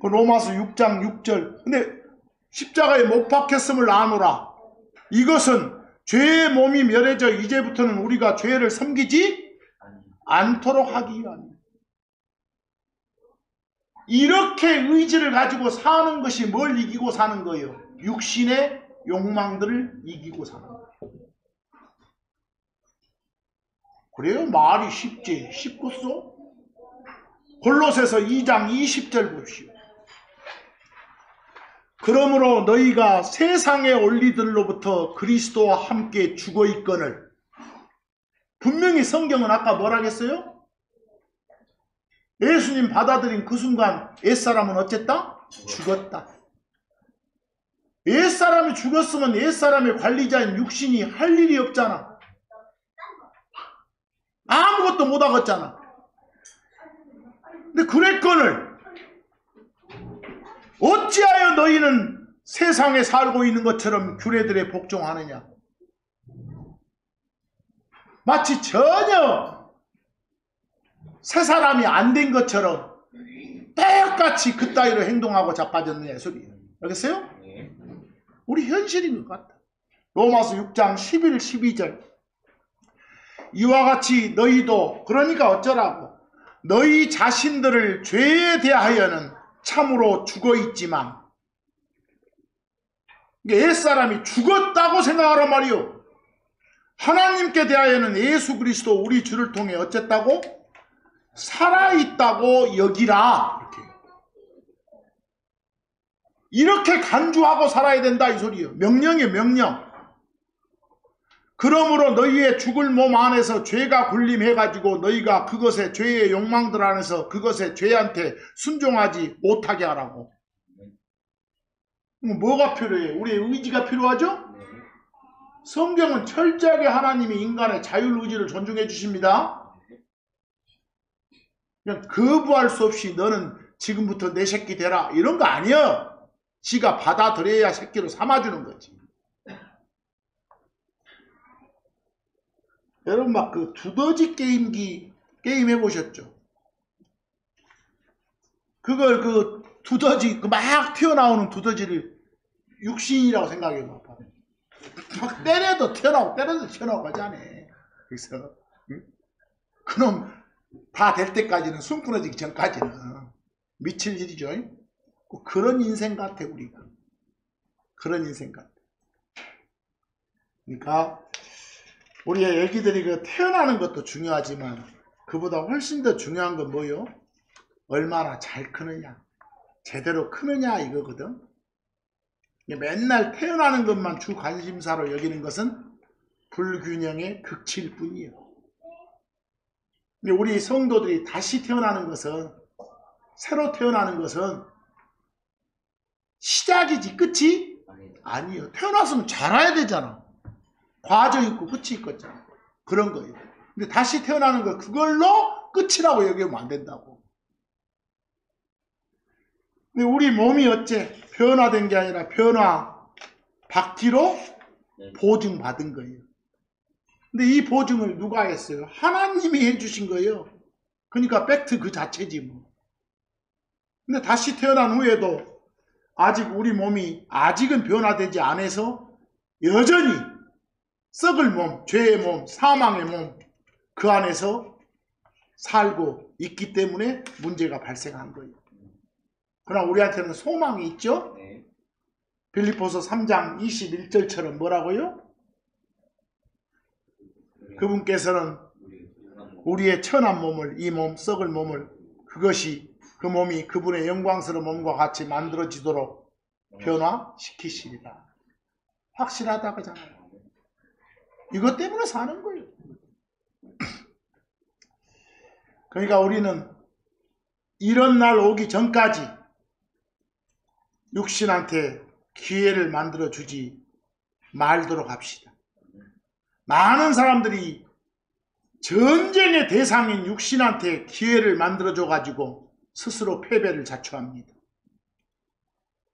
그 로마서 6장 6절 근데 십자가에 못 박혔음을 아노라. 이것은 죄의 몸이 멸해져 이제부터는 우리가 죄를 섬기지 않도록 하기 위함이다. 이렇게 의지를 가지고 사는 것이 뭘 이기고 사는 거예요? 육신의 욕망들을 이기고 사는 거예요. 그래요? 말이 쉽지? 쉽겠어? 골로새서 2장 20절 봅시오. 그러므로 너희가 세상의 원리들로부터 그리스도와 함께 죽어 있거늘. 분명히 성경은 아까 뭐라 했어요? 예수님 받아들인 그 순간 옛사람은 어쨌다? 죽었다. 옛사람이 죽었으면 옛사람의 관리자인 육신이 할 일이 없잖아. 아무것도 못하겠잖아. 근데 그랬거늘 어찌하여 너희는 세상에 살고 있는 것처럼 규례들에 복종하느냐. 마치 전혀 새 사람이 안 된 것처럼 똑같이 그따위로 행동하고 자빠졌느냐 소리예요. 알겠어요? 우리 현실인 것 같다. 로마서 6장 11, 12절 이와 같이 너희도 그러니까 어쩌라고 너희 자신들을 죄에 대하여는 참으로 죽어있지만 옛사람이 죽었다고 생각하란 말이요. 하나님께 대하여는 예수 그리스도 우리 주를 통해 어쨌다고? 살아있다고 여기라. 이렇게 간주하고 살아야 된다 이 소리예요. 명령이에요. 명령. 그러므로 너희의 죽을 몸 안에서 죄가 군림해가지고 너희가 그것의 죄의 욕망들 안에서 그것의 죄한테 순종하지 못하게 하라고. 뭐가 필요해요? 우리의 의지가 필요하죠? 성경은 철저하게 하나님이 인간의 자율의지를 존중해 주십니다. 그냥 거부할 수 없이 너는 지금부터 내 새끼 되라 이런 거 아니야. 지가 받아들여야 새끼로 삼아주는 거지. 여러분 막 그 두더지 게임기 게임 해보셨죠? 그걸 그 두더지, 막 튀어나오는 두더지를 육신이라고 생각해봐. 막 때려도 튀어나오고 때려도 튀어나오고 하잖아. 그래서 그놈 다 될 때까지는 숨 끊어지기 전까지는 미칠 일이죠. 그런 인생 같아 우리가. 그런 인생 같아. 그러니까 우리의 애기들이 그 태어나는 것도 중요하지만 그보다 훨씬 더 중요한 건 뭐요? 얼마나 잘 크느냐, 제대로 크느냐 이거거든. 맨날 태어나는 것만 주 관심사로 여기는 것은 불균형의 극치일 뿐이에요. 근데 우리 성도들이 다시 태어나는 것은, 새로 태어나는 것은 시작이지 끝이 아니에요. 태어났으면 자라야 되잖아. 과정 있고 끝이 있겠잖아. 그런 거예요. 근데 다시 태어나는 거 그걸로 끝이라고 여기면 안 된다고. 근데 우리 몸이 어째 변화된 게 아니라 변화 받기로 보증받은 거예요. 근데 이 보증을 누가 했어요? 하나님이 해주신 거예요. 그러니까 팩트 그 자체지 뭐. 근데 다시 태어난 후에도 아직 우리 몸이 아직은 변화되지 않아서 여전히 썩을 몸, 죄의 몸, 사망의 몸 그 안에서 살고 있기 때문에 문제가 발생한 거예요. 그러나 우리한테는 소망이 있죠? 빌립보서 3장 21절처럼 뭐라고요? 그분께서는 우리의 천한 몸을, 이 몸, 썩을 몸을, 그것이 그 몸이 그분의 영광스러운 몸과 같이 만들어지도록 변화시키시리라. 확실하다 그잖아요. 이것 때문에 사는 거예요. 그러니까 우리는 이런 날 오기 전까지 육신한테 기회를 만들어 주지 말도록 합시다. 많은 사람들이 전쟁의 대상인 육신한테 기회를 만들어줘 가지고 스스로 패배를 자초합니다.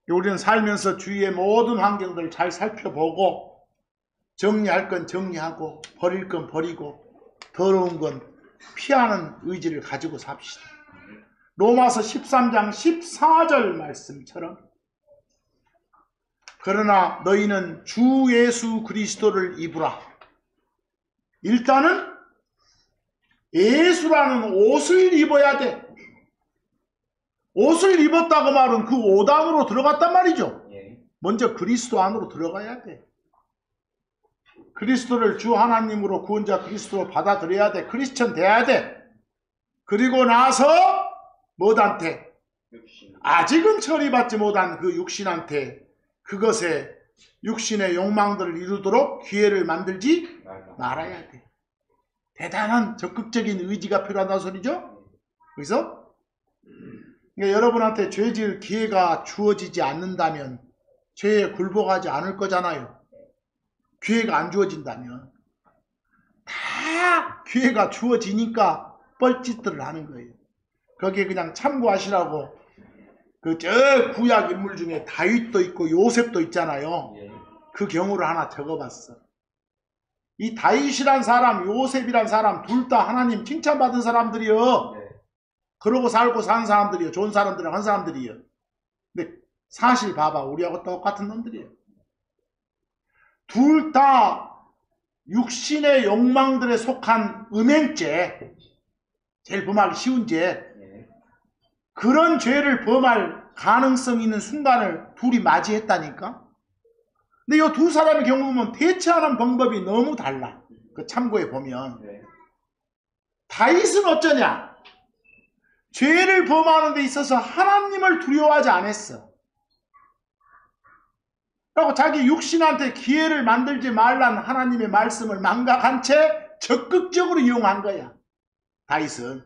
우리는 살면서 주위의 모든 환경들을 잘 살펴보고 정리할 건 정리하고 버릴 건 버리고 더러운 건 피하는 의지를 가지고 삽시다. 로마서 13장 14절 말씀처럼 그러나 너희는 주 예수 그리스도를 입으라. 일단은 예수라는 옷을 입어야 돼. 옷을 입었다고 말은 그 옷 안으로 들어갔단 말이죠. 먼저 그리스도 안으로 들어가야 돼. 그리스도를 주 하나님으로 구원자 그리스도로 받아들여야 돼. 크리스천 돼야 돼. 그리고 나서 뭐한테? 아직은 처리받지 못한 그 육신한테 그것에 육신의 욕망들을 이루도록 기회를 만들지 말아야 돼. 대단한 적극적인 의지가 필요하다는 소리죠. 그래서 그러니까 여러분한테 죄 지을 기회가 주어지지 않는다면 죄에 굴복하지 않을 거잖아요. 기회가 안 주어진다면 다 기회가 주어지니까 뻘짓들을 하는 거예요. 거기에 그냥 참고하시라고 그 저 구약 인물 중에 다윗도 있고 요셉도 있잖아요. 그 경우를 하나 적어봤어. 이 다윗이란 사람, 요셉이란 사람 둘 다 하나님 칭찬받은 사람들이요. 그러고 살고 산 사람들이요. 좋은 사람들이랑 한 사람들이요. 근데 사실 봐봐. 우리하고 똑같은 놈들이에요. 둘 다 육신의 욕망들에 속한 음행죄, 제일 범하기 쉬운 죄, 그런 죄를 범할 가능성 있는 순간을 둘이 맞이했다니까. 근데 이 두 사람의 경우 보면 대처하는 방법이 너무 달라. 그 참고해 보면 다윗은 어쩌냐? 죄를 범하는 데 있어서 하나님을 두려워하지 않았어. 그리고 자기 육신한테 기회를 만들지 말라는 하나님의 말씀을 망각한 채 적극적으로 이용한 거야. 다윗은.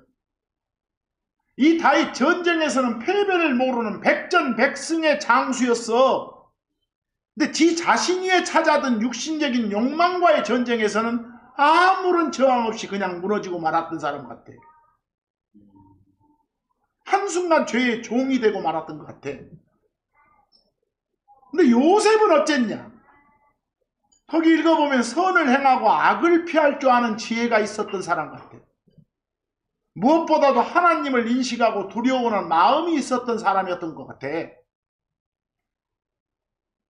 이 다윗 전쟁에서는 패배를 모르는 백전백승의 장수였어. 근데 지 자신 위에 찾아든 육신적인 욕망과의 전쟁에서는 아무런 저항 없이 그냥 무너지고 말았던 사람 같아. 한순간 죄의 종이 되고 말았던 것 같아. 근데 요셉은 어쨌냐? 거기 읽어보면 선을 행하고 악을 피할 줄 아는 지혜가 있었던 사람 같아. 무엇보다도 하나님을 인식하고 두려워하는 마음이 있었던 사람이었던 것 같아.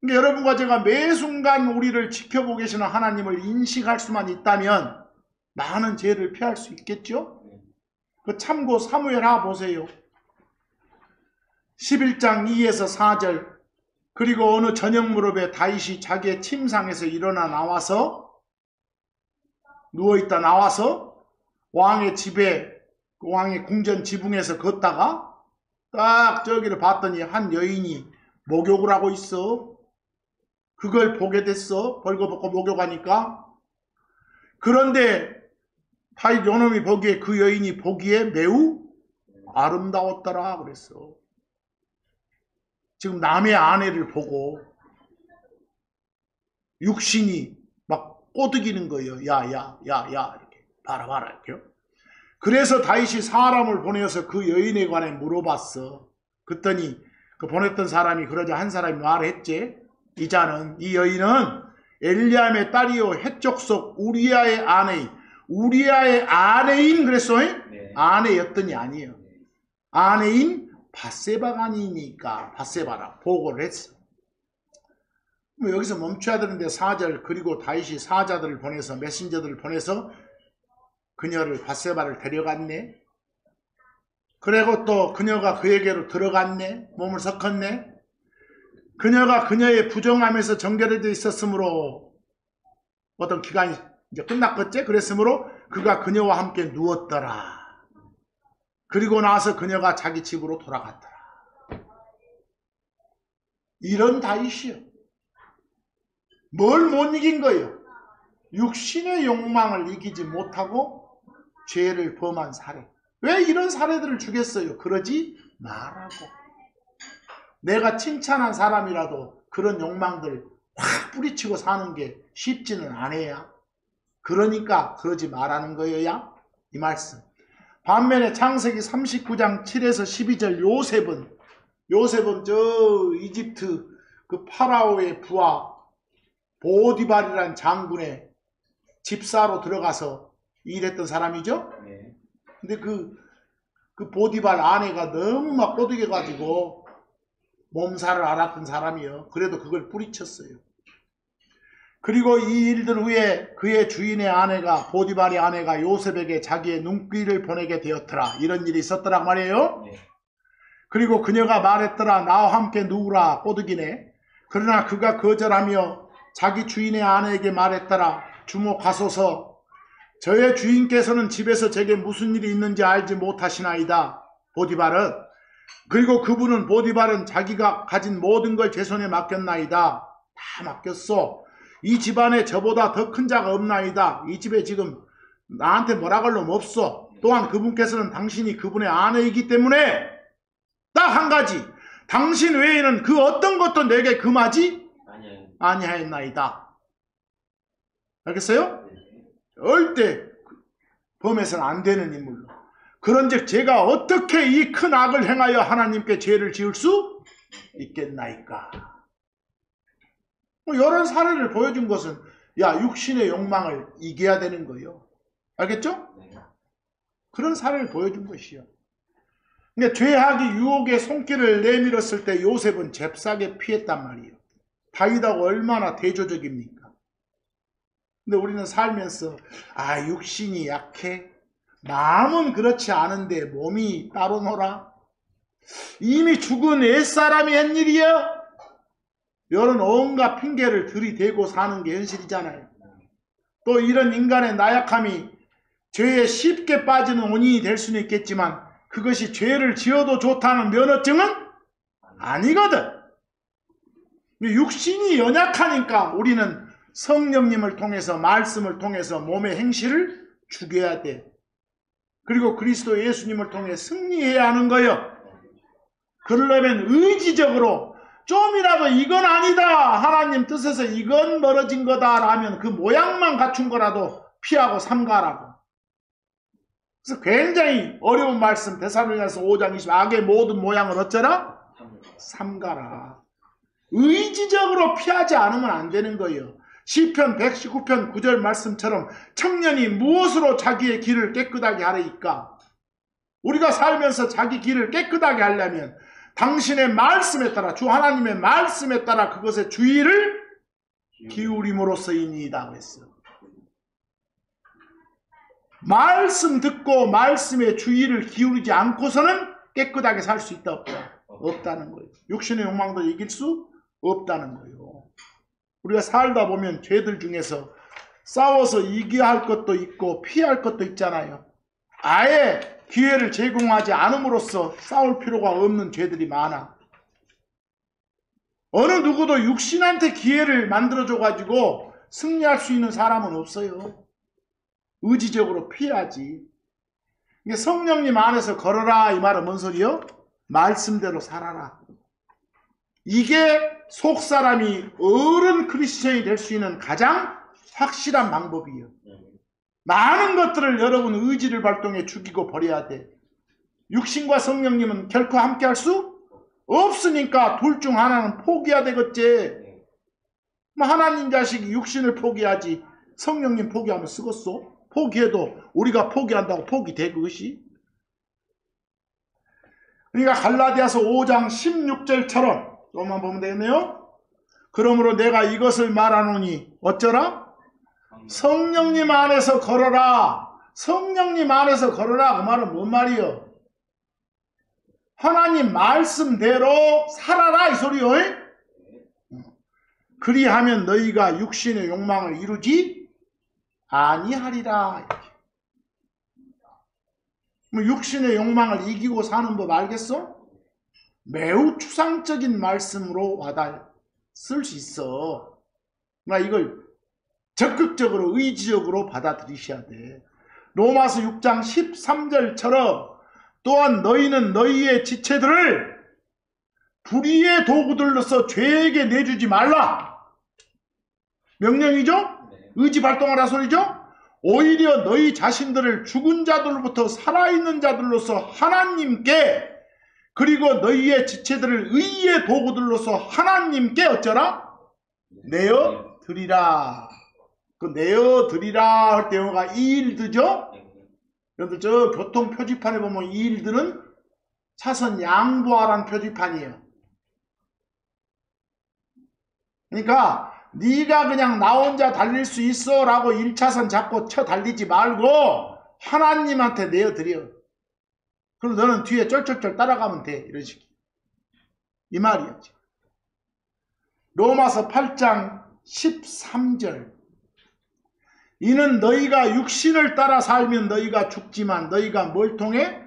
그러니까 여러분과 제가 매 순간 우리를 지켜보고 계시는 하나님을 인식할 수만 있다면 많은 죄를 피할 수 있겠죠? 그 참고 사무엘하 보세요. 11장 2에서 4절. 그리고 어느 저녁 무렵에 다윗이 자기의 침상에서 일어나 나와서 누워있다 나와서 왕의 집에 왕의 궁전 지붕에서 걷다가 딱 저기를 봤더니 한 여인이 목욕을 하고 있어. 그걸 보게 됐어. 벌거벗고 목욕하니까. 그런데 다윗 요놈이 보기에 그 여인이 보기에 매우 아름다웠더라 그랬어. 지금 남의 아내를 보고 육신이 막 꼬드기는 거예요. 야 이렇게 봐라 이렇게요. 그래서 다윗이 사람을 보내어서 그 여인에 관해 물어봤어. 그랬더니 그 보냈던 사람이 그러자 한 사람이 말했지. 이 여인은 엘리암의 딸이요 헷족속 우리아의 아내인 그랬어. 네. 아내였더니 아니에요. 아내인 밧세바가 아니니까 밧세바라 보고를 했어. 뭐 여기서 멈춰야 되는데 4절. 그리고 다윗이 사자들을 보내서 메신저들을 보내서 그녀를 밧세바를 데려갔네. 그리고 또 그녀가 그에게로 들어갔네. 몸을 섞었네. 그녀가 그녀의 부정함에서 정결해져 있었으므로 어떤 기간이 이제 끝났겠지. 그랬으므로 그가 그녀와 함께 누웠더라. 그리고 나서 그녀가 자기 집으로 돌아갔더라. 이런 다윗이요. 뭘 못 이긴 거예요? 육신의 욕망을 이기지 못하고 죄를 범한 사례. 왜 이런 사례들을 주겠어요? 그러지 말라고. 내가 칭찬한 사람이라도 그런 욕망들 확 뿌리치고 사는 게 쉽지는 않아야. 그러니까 그러지 말라는 거예요. 이 말씀. 반면에 창세기 39장 7에서 12절 요셉은 저 이집트 그 파라오의 부하 보디발이라는 장군의 집사로 들어가서 일했던 사람이죠. 근데 그 보디발 아내가 너무 막 꼬드겨가지고 몸살을 앓았던 사람이요. 그래도 그걸 뿌리쳤어요. 그리고 이 일들 후에 그의 주인의 아내가 보디발의 아내가 요셉에게 자기의 눈길을 보내게 되었더라. 이런 일이 있었더라 말이에요. 그리고 그녀가 말했더라. 나와 함께 누우라. 꼬드기네. 그러나 그가 거절하며 자기 주인의 아내에게 말했더라. 주목하소서. 저의 주인께서는 집에서 제게 무슨 일이 있는지 알지 못하시나이다. 보디발은. 그리고 그분은 보디발은 자기가 가진 모든 걸 제 손에 맡겼나이다. 다 맡겼어. 이 집안에 저보다 더 큰 자가 없나이다. 이 집에 지금 나한테 뭐라 걸 놈 없어. 또한 그분께서는 당신이 그분의 아내이기 때문에 딱 한 가지. 당신 외에는 그 어떤 것도 내게 금하지 아니하였나이다. 알겠어요? 절대 범해서는 안 되는 인물로. 그런즉 제가 어떻게 이 큰 악을 행하여 하나님께 죄를 지을 수 있겠나이까. 이런 사례를 보여준 것은 육신의 욕망을 이겨야 되는 거예요. 알겠죠? 그런 사례를 보여준 것이요. 그러니까 죄악이 유혹의 손길을 내밀었을 때 요셉은 잽싸게 피했단 말이에요. 다윗하고 얼마나 대조적입니까? 근데 우리는 살면서 육신이 약해? 마음은 그렇지 않은데 몸이 따로 놀아? 이미 죽은 옛사람이 한 일이야? 이런 온갖 핑계를 들이대고 사는 게 현실이잖아요. 또 이런 인간의 나약함이 죄에 쉽게 빠지는 원인이 될 수는 있겠지만 그것이 죄를 지어도 좋다는 면허증은 아니거든. 육신이 연약하니까 우리는 성령님을 통해서 말씀을 통해서 몸의 행실을 죽여야 돼. 그리고 그리스도 예수님을 통해 승리해야 하는 거예요. 그러려면 의지적으로 좀이라도 이건 아니다. 하나님 뜻에서 이건 멀어진 거다 라면 그 모양만 갖춘 거라도 피하고 삼가라고. 그래서 굉장히 어려운 말씀 데살로니가서 5장 20 악의 모든 모양을 어쩌라? 삼가라. 의지적으로 피하지 않으면 안 되는 거예요. 시편 119편 9절 말씀처럼 청년이 무엇으로 자기의 길을 깨끗하게 하리이까? 우리가 살면서 자기 길을 깨끗하게 하려면 당신의 말씀에 따라, 주 하나님의 말씀에 따라 그것의 주의를 기울임으로써이니이다 그랬어요. 말씀 듣고 말씀에 주의를 기울이지 않고서는 깨끗하게 살 수 있다 없다? 없다는 거예요. 육신의 욕망도 이길 수 없다는 거예요. 우리가 살다 보면 죄들 중에서 싸워서 이겨야 할 것도 있고 피할 것도 있잖아요. 아예 기회를 제공하지 않음으로써 싸울 필요가 없는 죄들이 많아. 어느 누구도 육신한테 기회를 만들어줘가지고 승리할 수 있는 사람은 없어요. 의지적으로 피하지. 성령님 안에서 걸어라 이 말은 뭔 소리요? 말씀대로 살아라. 이게 속사람이 어른 크리스천이 될 수 있는 가장 확실한 방법이에요. 많은 것들을 여러분 의지를 발동해 죽이고 버려야 돼. 육신과 성령님은 결코 함께 할 수 없으니까 둘 중 하나는 포기해야 되겠지. 하나님 자식이 육신을 포기하지 성령님 포기하면 쓰겠어? 포기해도 우리가 포기한다고 포기돼 그것이? 그러니까 갈라디아서 5장 16절처럼 또만 보면 되겠네요. 그러므로 내가 이것을 말하노니 어쩌라? 성령님 안에서 걸어라. 성령님 안에서 걸어라. 그 말은 뭔 말이요? 하나님 말씀대로 살아라 이 소리요. 그리하면 너희가 육신의 욕망을 이루지 아니하리라. 육신의 욕망을 이기고 사는 법 알겠어? 매우 추상적인 말씀으로 와닿아 쓸 수 있어. 그러니까 이걸 적극적으로 의지적으로 받아들이셔야 돼. 로마서 6장 13절처럼 또한 너희는 너희의 지체들을 불의의 도구들로서 죄에게 내주지 말라. 명령이죠? 의지 발동하라 소리죠? 오히려 너희 자신들을 죽은 자들로부터 살아있는 자들로서 하나님께, 그리고 너희의 지체들을 의의 도구들로서 하나님께 어쩌라? 내어 드리라. 그 내어 드리라 할 때 영어가 yield죠? 여러분들 저 교통 표지판에 보면 yield는 차선 양보하라는 표지판이에요. 그러니까 네가 그냥 나 혼자 달릴 수 있어 라고 1차선 잡고 쳐 달리지 말고 하나님한테 내어드려. 그럼 너는 뒤에 쩔쩔쩔 따라가면 돼. 이런 식이에요. 이 말이었죠. 로마서 8장 13절 이는 너희가 육신을 따라 살면 너희가 죽지만 너희가 뭘 통해?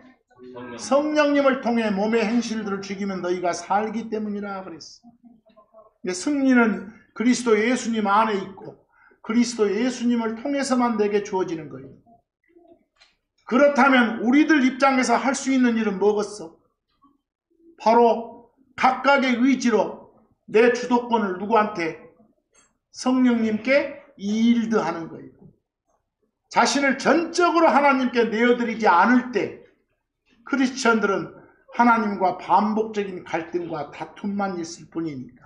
성령님을 통해 몸의 행실들을 죽이면 너희가 살기 때문이라 그랬어. 승리는 그리스도 예수님 안에 있고 그리스도 예수님을 통해서만 내게 주어지는 거예요. 그렇다면 우리들 입장에서 할 수 있는 일은 뭐겠어? 바로 각각의 의지로 내 주도권을 누구한테? 성령님께 이일드하는 거예요. 자신을 전적으로 하나님께 내어드리지 않을 때 크리스천들은 하나님과 반복적인 갈등과 다툼만 있을 뿐이니까.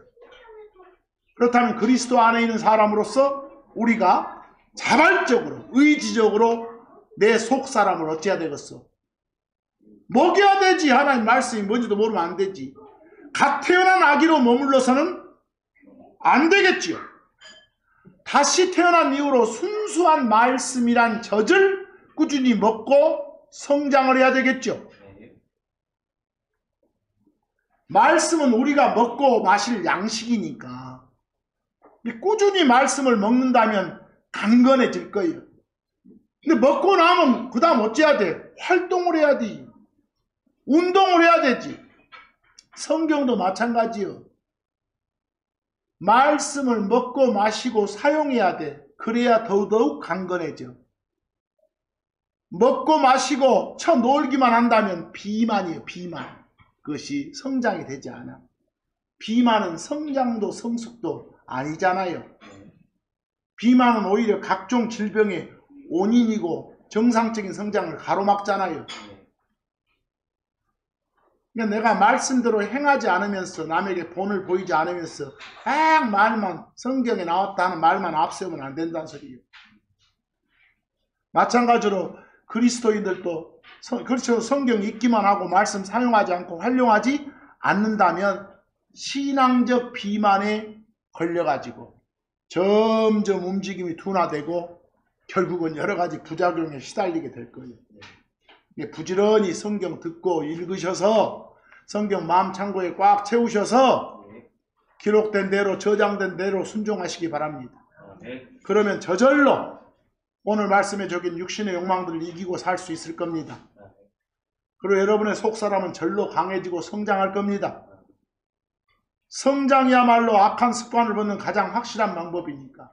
그렇다면 그리스도 안에 있는 사람으로서 우리가 자발적으로 의지적으로 내 속사람을 어찌해야 되겠어? 먹여야 되지. 하나님 말씀이 뭔지도 모르면 안 되지. 갓 태어난 아기로 머물러서는 안 되겠지요. 다시 태어난 이후로 순수한 말씀이란 젖을 꾸준히 먹고 성장을 해야 되겠죠. 말씀은 우리가 먹고 마실 양식이니까 꾸준히 말씀을 먹는다면 강건해질 거예요. 근데 먹고 나면 그 다음 어찌해야 돼? 활동을 해야 돼. 운동을 해야 되지. 성경도 마찬가지요. 말씀을 먹고 마시고 사용해야 돼. 그래야 더더욱 강건해져. 먹고 마시고 쳐놀기만 한다면 비만이에요. 비만. 그것이 성장이 되지 않아. 비만은 성장도 성숙도 아니잖아요. 비만은 오히려 각종 질병의 원인이고 정상적인 성장을 가로막잖아요. 그러니까 내가 말씀대로 행하지 않으면서 남에게 본을 보이지 않으면서 막 말만 성경에 나왔다 하는 말만 앞세우면 안 된다는 소리예요. 마찬가지로 그리스도인들도 그렇죠. 성경 읽기만 하고 말씀 사용하지 않고 활용하지 않는다면 신앙적 비만에 걸려가지고 점점 움직임이 둔화되고 결국은 여러 가지 부작용에 시달리게 될 거예요. 부지런히 성경 듣고 읽으셔서 성경 마음 창고에 꽉 채우셔서 기록된 대로 저장된 대로 순종하시기 바랍니다. 그러면 저절로 오늘 말씀에 적인 육신의 욕망들을 이기고 살 수 있을 겁니다. 그리고 여러분의 속사람은 절로 강해지고 성장할 겁니다. 성장이야말로 악한 습관을 벗는 가장 확실한 방법이니까.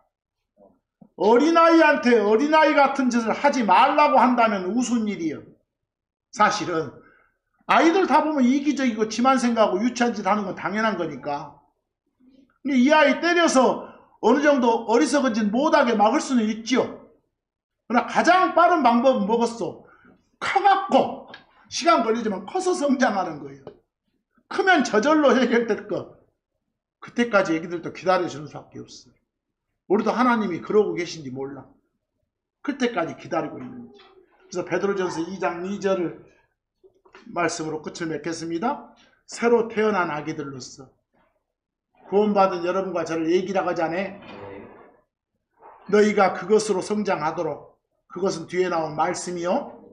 어린아이한테 어린아이 같은 짓을 하지 말라고 한다면 우스운 일이에요. 사실은 아이들 다 보면 이기적이고 지만 생각하고 유치한 짓 하는 건 당연한 거니까. 근데 이 아이 때려서 어느 정도 어리석은 짓 못하게 막을 수는 있죠. 그러나 가장 빠른 방법은 뭐겠어? 커갖고 시간 걸리지만 커서 성장하는 거예요. 크면 저절로 해결될 거. 그때까지 애기들도 기다려주는 수밖에 없어요. 우리도 하나님이 그러고 계신지 몰라. 클 때까지 기다리고 있는지. 그래서 베드로전서 2장 2절을 말씀으로 끝을 맺겠습니다. 새로 태어난 아기들로서 구원받은 여러분과 저를 얘기라고 하지 않아? 너희가 그것으로 성장하도록, 그것은 뒤에 나온 말씀이요,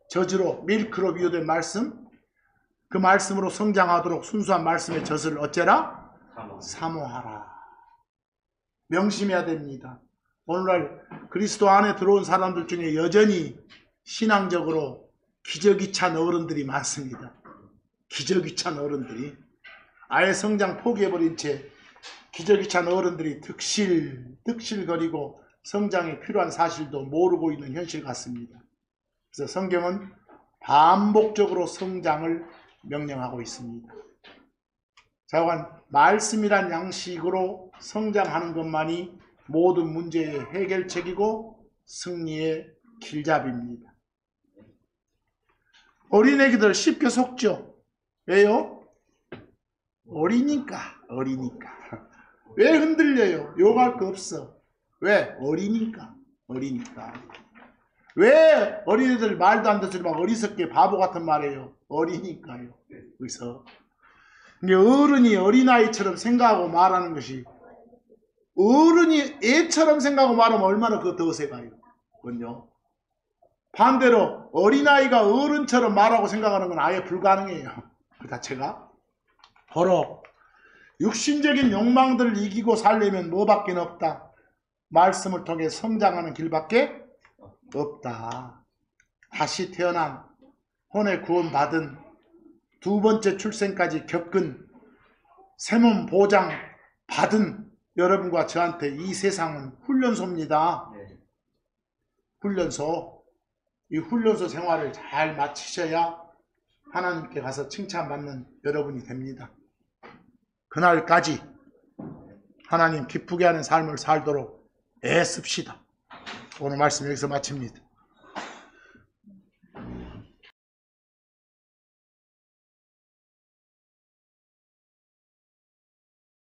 젖으로 밀크로 비유된 말씀, 그 말씀으로 성장하도록 순수한 말씀의 젖을 어째라? 사모하라. 명심해야 됩니다. 오늘날 그리스도 안에 들어온 사람들 중에 여전히 신앙적으로 기저귀 찬 어른들이 많습니다. 기저귀 찬 어른들이 아예 성장 포기해버린 채 기저귀 찬 어른들이 득실거리고 성장에 필요한 사실도 모르고 있는 현실 같습니다. 그래서 성경은 반복적으로 성장을 명령하고 있습니다. 자관 말씀이란 양식으로 성장하는 것만이 모든 문제의 해결책이고 승리의 길잡이입니다. 어린애기들 쉽게 속죠. 왜요? 어리니까. 왜 흔들려요? 욕할 거 없어. 왜? 어리니까. 왜 어린애들 말도 안 듣지 막 어리석게 바보 같은 말해요? 어리니까요. 그래서 어른이 어린아이처럼 생각하고 말하는 것이, 어른이 애처럼 생각하고 말하면 얼마나 그거 더 세가요. 그건요. 반대로 어린아이가 어른처럼 말하고 생각하는 건 아예 불가능해요. 그 자체가. 바로 육신적인 욕망들을 이기고 살려면 뭐밖에 없다? 말씀을 통해 성장하는 길밖에 없다. 다시 태어난, 혼의 구원받은, 두 번째 출생까지 겪은, 새몸 보장 받은 여러분과 저한테 이 세상은 훈련소입니다. 훈련소. 이 훈련소 생활을 잘 마치셔야 하나님께 가서 칭찬받는 여러분이 됩니다. 그날까지 하나님 기쁘게 하는 삶을 살도록 애씁시다. 오늘 말씀 여기서 마칩니다.